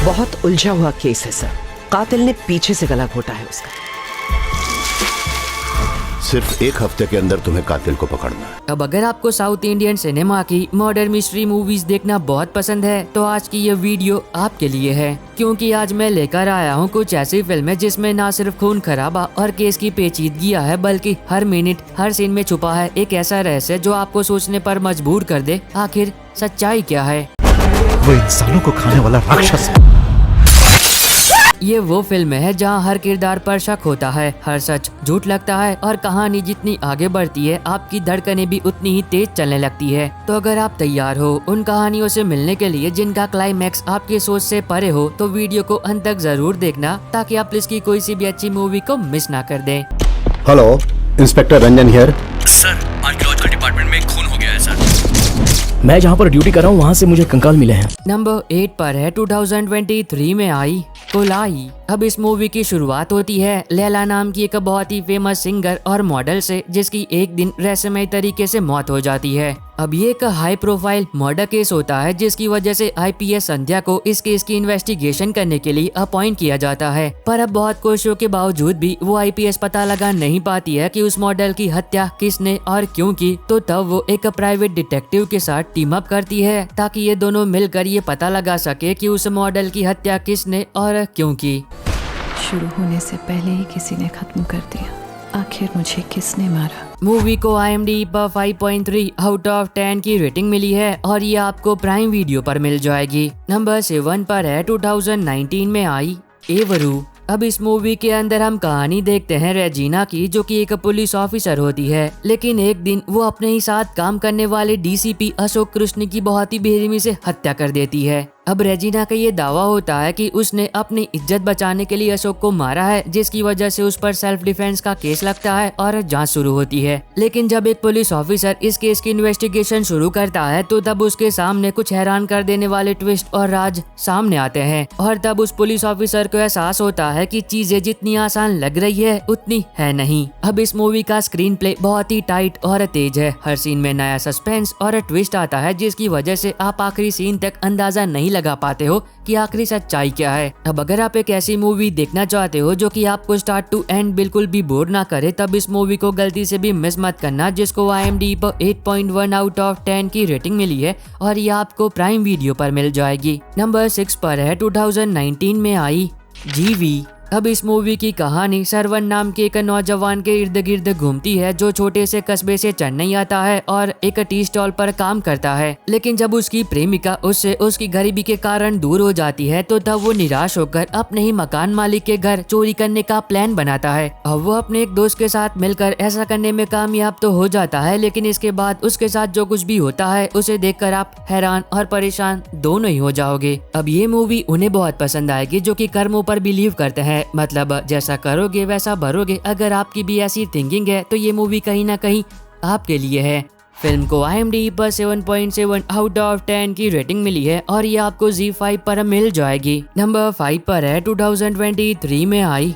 बहुत उलझा हुआ केस है सर। कातिल ने पीछे से गला घोटा है उसका। सिर्फ एक हफ्ते के अंदर तुम्हें कातिल को पकड़ना है। अब अगर आपको साउथ इंडियन सिनेमा की मर्डर मिस्ट्री मूवीज देखना बहुत पसंद है तो आज की ये वीडियो आपके लिए है, क्योंकि आज मैं लेकर आया हूँ कुछ ऐसी फिल्में जिसमें ना सिर्फ खून खराबा और केस की पेचीदगियां है, बल्कि हर मिनट हर सीन में छुपा है एक ऐसा रहस्य जो आपको सोचने पर मजबूर कर दे आखिर सच्चाई क्या है। वो इंसानों को खाने वाला राक्षस है। ये वो फिल्म है जहाँ हर किरदार पर शक होता है, हर सच झूठ लगता है और कहानी जितनी आगे बढ़ती है आपकी धड़कनें भी उतनी ही तेज चलने लगती है। तो अगर आप तैयार हो उन कहानियों से मिलने के लिए जिनका क्लाइमैक्स आपकी सोच से परे हो तो वीडियो को अंत तक जरूर देखना, ताकि आप प्लीज की कोई सी भी अच्छी मूवी को मिस ना कर दें। Hello, inspector Ranjan here. Sir, archaeological department में खून हो गया है सर। मैं जहाँ पर ड्यूटी कर रहा हूँ वहाँ से मुझे कंकाल मिले हैं। नंबर 8 पर है 2023 में आई कोलाई। अब इस मूवी की शुरुआत होती है लैला नाम की एक बहुत ही फेमस सिंगर और मॉडल से, जिसकी एक दिन रहस्यमय तरीके से मौत हो जाती है। अब ये एक हाई प्रोफाइल मर्डर केस होता है, जिसकी वजह से आईपीएस संध्या को इस केस की इन्वेस्टिगेशन करने के लिए अपॉइंट किया जाता है। पर अब बहुत कोशिशों के बावजूद भी वो आईपीएस पता लगा नहीं पाती है कि उस मॉडल की हत्या किसने और क्यों की। तो तब वो एक प्राइवेट डिटेक्टिव के साथ टीम अप करती है ताकि ये दोनों मिलकर ये पता लगा सके कि उस मॉडल की हत्या किसने और क्यों की। शुरू होने से पहले ही किसी ने खत्म कर दिया। आखिर मुझे किसने मारा? मूवी को IMDb पर 5.3 आउट ऑफ 10 की रेटिंग मिली है और ये आपको प्राइम वीडियो पर मिल जाएगी। नंबर 7 पर है 2019 में आई एवरू। अब इस मूवी के अंदर हम कहानी देखते हैं रेजिना की, जो कि एक पुलिस ऑफिसर होती है, लेकिन एक दिन वो अपने ही साथ काम करने वाले डीसीपी अशोक कृष्ण की बहुत ही बेरहमी से हत्या कर देती है। अब रेजिना का ये दावा होता है कि उसने अपनी इज्जत बचाने के लिए अशोक को मारा है, जिसकी वजह से उस पर सेल्फ डिफेंस का केस लगता है और जांच शुरू होती है। लेकिन जब एक पुलिस ऑफिसर इस केस की इन्वेस्टिगेशन शुरू करता है तो तब उसके सामने कुछ हैरान कर देने वाले ट्विस्ट और राज सामने आते हैं, और तब उस पुलिस ऑफिसर को एहसास होता है कि चीजें जितनी आसान लग रही है उतनी है नहीं। अब इस मूवी का स्क्रीन प्ले बहुत ही टाइट और तेज है। हर सीन में नया सस्पेंस और ट्विस्ट आता है, जिसकी वजह से आप आखिरी सीन तक अंदाजा नहीं लगा पाते हो कि आखिरी सच्चाई क्या है। अब अगर आप एक ऐसी मूवी देखना चाहते हो जो कि आपको स्टार्ट टू एंड बिल्कुल भी बोर ना करे, तब इस मूवी को गलती से भी मिस मत करना, जिसको IMDb पर 8.1 आउट ऑफ 10 की रेटिंग मिली है और ये आपको प्राइम वीडियो पर मिल जाएगी। नंबर 6 पर है 2019 में आई जीवी। अब इस मूवी की कहानी सरवन नाम के एक नौजवान के इर्द गिर्द घूमती है, जो छोटे से कस्बे से चेन्नई आता है और एक टी स्टॉल पर काम करता है। लेकिन जब उसकी प्रेमिका उससे उसकी गरीबी के कारण दूर हो जाती है तो तब वो निराश होकर अपने ही मकान मालिक के घर चोरी करने का प्लान बनाता है। अब वो अपने एक दोस्त के साथ मिलकर ऐसा करने में कामयाब तो हो जाता है, लेकिन इसके बाद उसके साथ जो कुछ भी होता है उसे देखकर आप हैरान और परेशान दोनों ही हो जाओगे। अब ये मूवी उन्हें बहुत पसंद आएगी जो कि कर्मों पर बिलीव करते हैं, मतलब जैसा करोगे वैसा भरोगे। अगर आपकी भी ऐसी थिंकिंग है तो ये मूवी कहीं ना कहीं आपके लिए है। फिल्म को IMDb पर 7.7 आउट ऑफ 10 की रेटिंग मिली है और ये आपको ZEE5 पर मिल जाएगी। नंबर 5 पर है 2023 में आई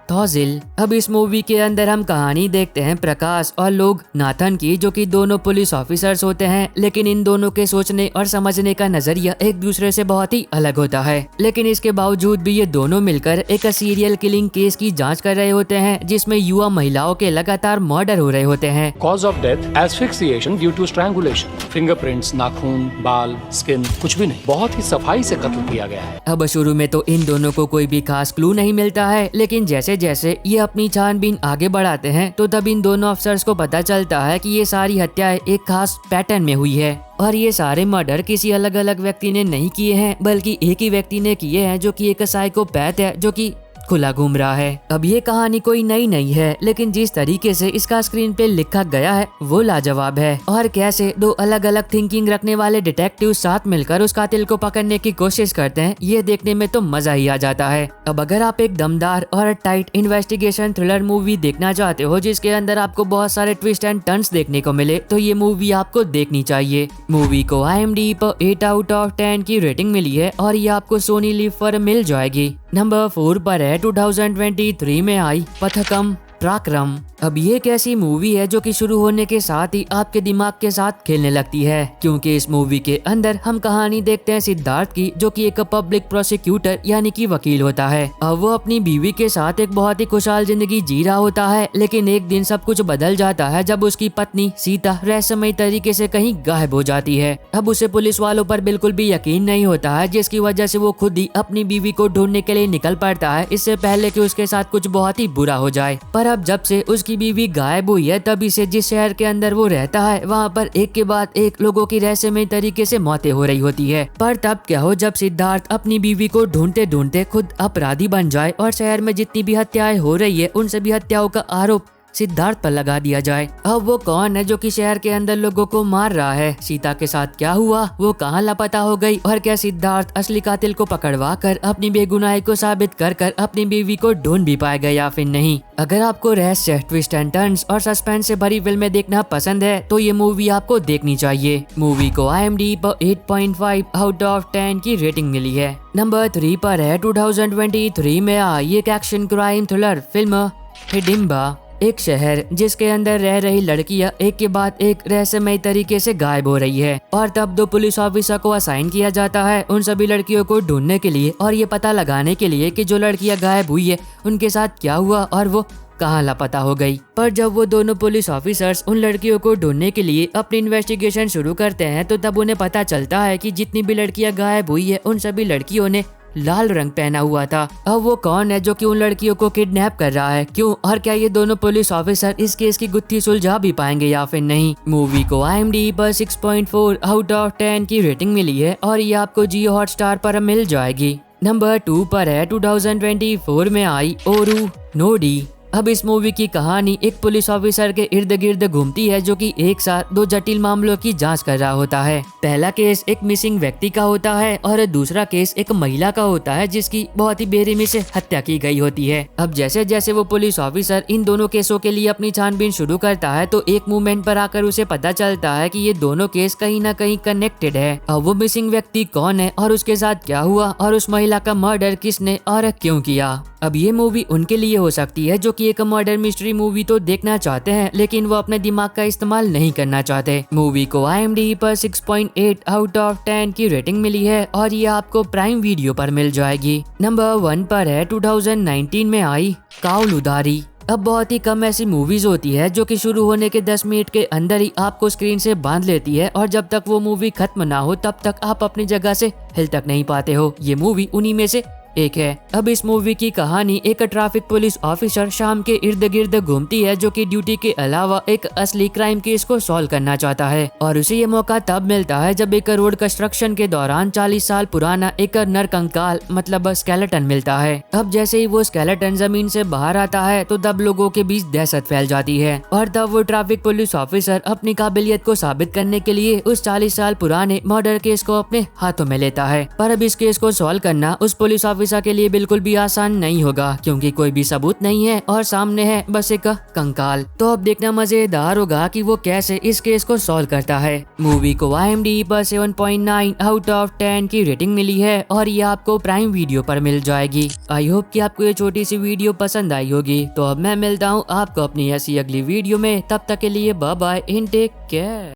पॉजिल। अब इस मूवी के अंदर हम कहानी देखते हैं प्रकाश और लोग नाथन की, जो कि दोनों पुलिस ऑफिसर्स होते हैं, लेकिन इन दोनों के सोचने और समझने का नजरिया एक दूसरे से बहुत ही अलग होता है। लेकिन इसके बावजूद भी ये दोनों मिलकर एक सीरियल किलिंग केस की जांच कर रहे होते हैं, जिसमें युवा महिलाओं के लगातार मर्डर हो रहे होते हैं। Cause of death asphyxiation due to strangulation. Fingerprints, नाखून, बाल, स्किन, कुछ भी नहीं, बहुत ही सफाई से कत्ल किया गया है। अब शुरू में तो इन दोनों को कोई भी खास क्लू नहीं मिलता है, लेकिन जैसे जैसे ये अपनी छानबीन आगे बढ़ाते हैं तो तब इन दोनों अफसर्स को पता चलता है कि ये सारी हत्याएं एक खास पैटर्न में हुई है और ये सारे मर्डर किसी अलग अलग व्यक्ति ने नहीं किए हैं, बल्कि एक ही व्यक्ति ने किए हैं, जो कि एक साइकोपैथ है जो कि खुला घूम रहा है। अब ये कहानी कोई नई नहीं है, लेकिन जिस तरीके से इसका स्क्रीन पे लिखा गया है वो लाजवाब है, और कैसे दो अलग अलग थिंकिंग रखने वाले डिटेक्टिव साथ मिलकर उस कातिल को पकड़ने की कोशिश करते हैं, ये देखने में तो मजा ही आ जाता है। अब अगर आप एक दमदार और टाइट इन्वेस्टिगेशन थ्रिलर मूवी देखना चाहते हो जिसके अंदर आपको बहुत सारे ट्विस्ट एंड टर्न्स देखने को मिले, तो ये मूवी आपको देखनी चाहिए। मूवी को IMDb पर 8 आउट ऑफ 10 की रेटिंग मिली है और ये आपको सोनी लिव पर मिल जाएगी। नंबर 4 पर है 2023 में आई पथकम पराक्रम। अब ये एक ऐसी मूवी है जो कि शुरू होने के साथ ही आपके दिमाग के साथ खेलने लगती है, क्योंकि इस मूवी के अंदर हम कहानी देखते हैं सिद्धार्थ की, जो कि एक पब्लिक प्रोसिक्यूटर यानी कि वकील होता है। अब वो अपनी बीवी के साथ एक बहुत ही खुशहाल जिंदगी जी रहा होता है, लेकिन एक दिन सब कुछ बदल जाता है जब उसकी पत्नी सीता रहस्यमयी तरीके से कहीं गायब हो जाती है। अब उसे पुलिस वालों पर बिल्कुल भी यकीन नहीं होता है, जिसकी वजह से वो खुद ही अपनी बीवी को ढूंढने के लिए निकल पड़ता है, इससे पहले कि उसके साथ कुछ बहुत ही बुरा हो जाए। पर अब जब से उसकी बीवी गायब हुई है, तभी से जिस शहर के अंदर वो रहता है वहाँ पर एक के बाद एक लोगों की रहस्यमय तरीके से मौतें हो रही होती है। पर तब क्या हो जब सिद्धार्थ अपनी बीवी को ढूंढते ढूंढते खुद अपराधी बन जाए और शहर में जितनी भी हत्याएं हो रही है उन सभी हत्याओं का आरोप सिद्धार्थ पर लगा दिया जाए। अब वो कौन है जो कि शहर के अंदर लोगों को मार रहा है? सीता के साथ क्या हुआ? वो कहाँ लापता हो गई? और क्या सिद्धार्थ असली कातिल को पकड़वा कर अपनी बेगुनाही को साबित कर कर अपनी बीवी को ढूंढ भी पाएगा या फिर नहीं? अगर आपको रहस्य, ट्विस्ट एंड टर्न्स और सस्पेंस से भरी फिल्में देखना पसंद है तो ये मूवी आपको देखनी चाहिए। मूवी को IMDb पर 8.5 आउट ऑफ 10 की रेटिंग मिली है। नंबर 3 पर है 2023 में आई एक action crime thriller film Hidimba. एक शहर जिसके अंदर रह रही लड़कियां एक के बाद एक रहस्यमय तरीके से गायब हो रही है, और तब 2 पुलिस ऑफिसर को असाइन किया जाता है उन सभी लड़कियों को ढूंढने के लिए और ये पता लगाने के लिए कि जो लड़कियां गायब हुई है उनके साथ क्या हुआ और वो कहाँ लापता हो गई। पर जब वो दोनों पुलिस ऑफिसर्स उन लड़कियों को ढूंढने के लिए अपनी इन्वेस्टिगेशन शुरू करते हैं तो तब उन्हें पता चलता है कि जितनी भी लड़कियां गायब हुई है उन सभी लड़कियों ने लाल रंग पहना हुआ था। अब वो कौन है जो कि उन लड़कियों को किडनैप कर रहा है? क्यों और क्या ये दोनों पुलिस ऑफिसर इस केस की गुत्थी सुलझा भी पाएंगे या फिर नहीं? मूवी को IMDb पर 6.4 आउट ऑफ 10 की रेटिंग मिली है और ये आपको जियो हॉटस्टार पर मिल जाएगी। नंबर 2 पर है 2024 में आई ओरू नोडी। अब इस मूवी की कहानी एक पुलिस ऑफिसर के इर्द गिर्द घूमती है जो कि एक साथ 2 जटिल मामलों की जांच कर रहा होता है। पहला केस एक मिसिंग व्यक्ति का होता है और दूसरा केस एक महिला का होता है जिसकी बहुत ही बेरहमी से हत्या की गई होती है। अब जैसे जैसे वो पुलिस ऑफिसर इन दोनों केसों के लिए अपनी छानबीन शुरू करता है तो एक मूवमेंट पर आकर उसे पता चलता है कि ये दोनों केस कहीं ना कहीं कनेक्टेड है। अब वो मिसिंग व्यक्ति कौन है और उसके साथ क्या हुआ और उस महिला का मर्डर किसने और क्यों किया? अब ये मूवी उनके लिए हो सकती है जो कि एक मर्डर मिस्ट्री मूवी तो देखना चाहते हैं लेकिन वो अपने दिमाग का इस्तेमाल नहीं करना चाहते। मूवी को IMDb पर 6.8 आउट ऑफ 10 की रेटिंग मिली है और ये आपको प्राइम वीडियो पर मिल जाएगी। नंबर 1 पर है 2019 में आई काउल उदारी। अब बहुत ही कम ऐसी मूवीज होती है जो कि शुरू होने के 10 मिनट के अंदर ही आपको स्क्रीन से बांध लेती है और जब तक वो मूवी खत्म ना हो तब तक आप अपनी जगह से हिल तक नहीं पाते हो। ये मूवी उन्हीं में से एक है। अब इस मूवी की कहानी एक ट्रैफिक पुलिस ऑफिसर शाम के इर्द गिर्द घूमती है जो कि ड्यूटी के अलावा एक असली क्राइम केस को सॉल्व करना चाहता है, और उसे ये मौका तब मिलता है जब एक रोड कंस्ट्रक्शन के दौरान 40 साल पुराना एक नरकंकाल मतलब स्केलेटन मिलता है। अब जैसे ही वो स्केलेटन जमीन से बाहर आता है तो तब लोगों के बीच दहशत फैल जाती है और तब वो ट्रैफिक पुलिस ऑफिसर अपनी काबिलियत को साबित करने के लिए उस 40 साल पुराने मर्डर केस को अपने हाथों में लेता है। पर अब इस केस को सॉल्व करना उस पुलिस ऑफिसर के लिए बिल्कुल भी आसान नहीं होगा क्योंकि कोई भी सबूत नहीं है और सामने है बस एक कंकाल। तो अब देखना मजेदार होगा कि वो कैसे इस केस को सॉल्व करता है। मूवी को IMDb पर 7.9 आउट ऑफ 10 की रेटिंग मिली है और ये आपको प्राइम वीडियो पर मिल जाएगी। आई होप कि आपको ये छोटी सी वीडियो पसंद आई होगी। तो अब मैं मिलता हूँ आपको अपनी ऐसी अगली वीडियो में, तब तक के लिए bye bye and take care.